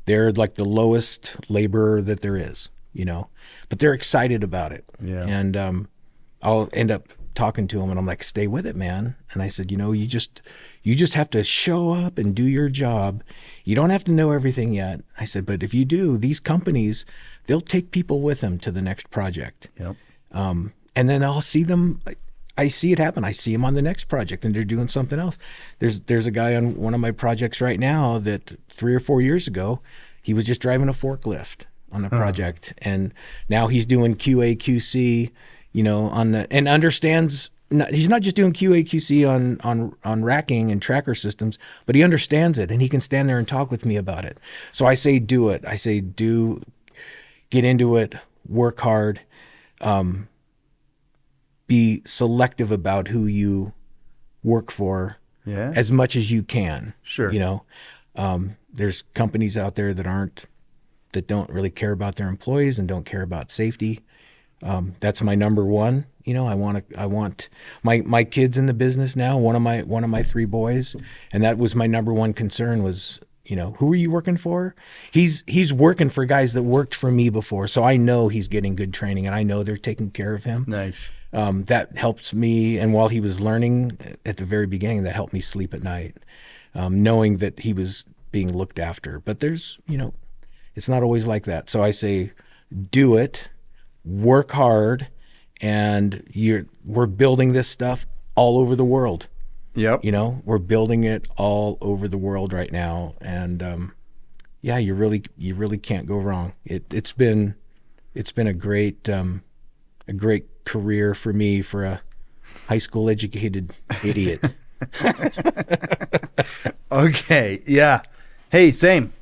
they're like the lowest laborer that there is, but they're excited about it.
Yeah.
And I'll end up talking to them, and I'm like, stay with it, man. And I said, you just have to show up and do your job. You don't have to know everything yet. I said, but if you do, these companies, they'll take people with them to the next project.
Yep.
And then I'll see them. I see it happen. I see them on the next project, and they're doing something else. There's a guy on one of my projects right now that 3 or 4 years ago, he was just driving a forklift on a project, and now he's doing QA QC, and understands. He's not just doing QA QC on racking and tracker systems, but he understands it, and he can stand there and talk with me about it. So I say do it. I say get into it, work hard. Be selective about who you work for as much as you can.
Sure.
There's companies out there that don't really care about their employees and don't care about safety. That's my number one. I want my kids in the business now. One of my 3 boys, and that was my number one concern was, who are you working for? He's working for guys that worked for me before, so I know he's getting good training, and I know they're taking care of him.
Nice.
That helps me, and while he was learning at the very beginning, that helped me sleep at night, knowing that he was being looked after. But there's, it's not always like that. So I say, do it, work hard, and we're building this stuff all over the world.
Yep.
We're building it all over the world right now, and you really can't go wrong. It's been a great career for me, for a high school educated idiot.
Okay. Yeah. Hey, same.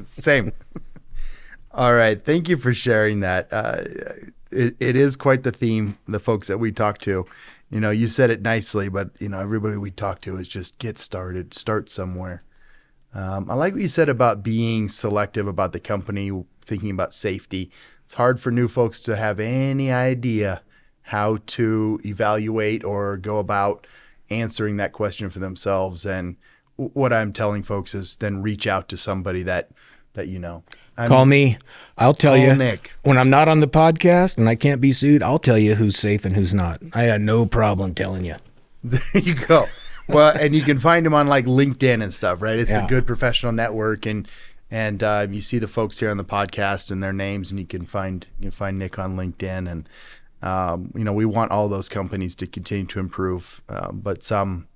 Same. All right. Thank you for sharing that. It is quite the theme, the folks that we talk to. You said it nicely, but everybody we talk to is just get started, start somewhere. I like what you said about being selective about the company, thinking about safety. It's hard for new folks to have any idea how to evaluate or go about answering that question for themselves. And what I'm telling folks is then reach out to somebody that
Call me. I'll tell you.
Nick.
When I'm not on the podcast and I can't be sued, I'll tell you who's safe and who's not. I had no problem telling you.
There you go. Well, and you can find him on like LinkedIn and stuff, right? It's a good professional network, and you see the folks here on the podcast and their names, and you can find Nick on LinkedIn, and we want all those companies to continue to improve, but some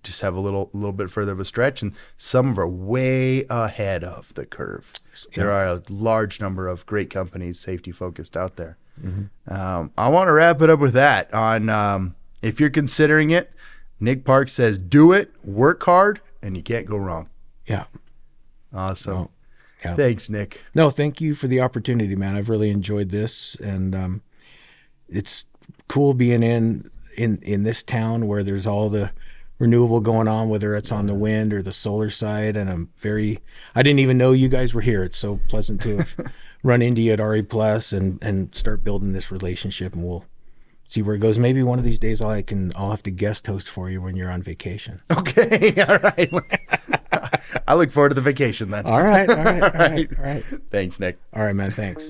just have a little bit further of a stretch, and some are way ahead of the curve. There are a large number of great companies, safety focused out there. Mm-hmm. I want to wrap it up with that. On if you're considering it, Nick Park says, do it, work hard, and you can't go wrong.
Yeah.
Awesome.
Well, yeah.
Thanks, Nick.
No, thank you for the opportunity, man. I've really enjoyed this, and it's cool being in this town where there's all the renewable going on, whether it's on the wind or the solar side. And I didn't even know you guys were here. It's so pleasant to have run into you at RE Plus and start building this relationship, and we'll see where it goes. Maybe one of these days I'll have to guest host for you when you're on vacation.
Okay. All right. I look forward to the vacation then.
All right. Thanks,
Nick.
All right, man. Thanks.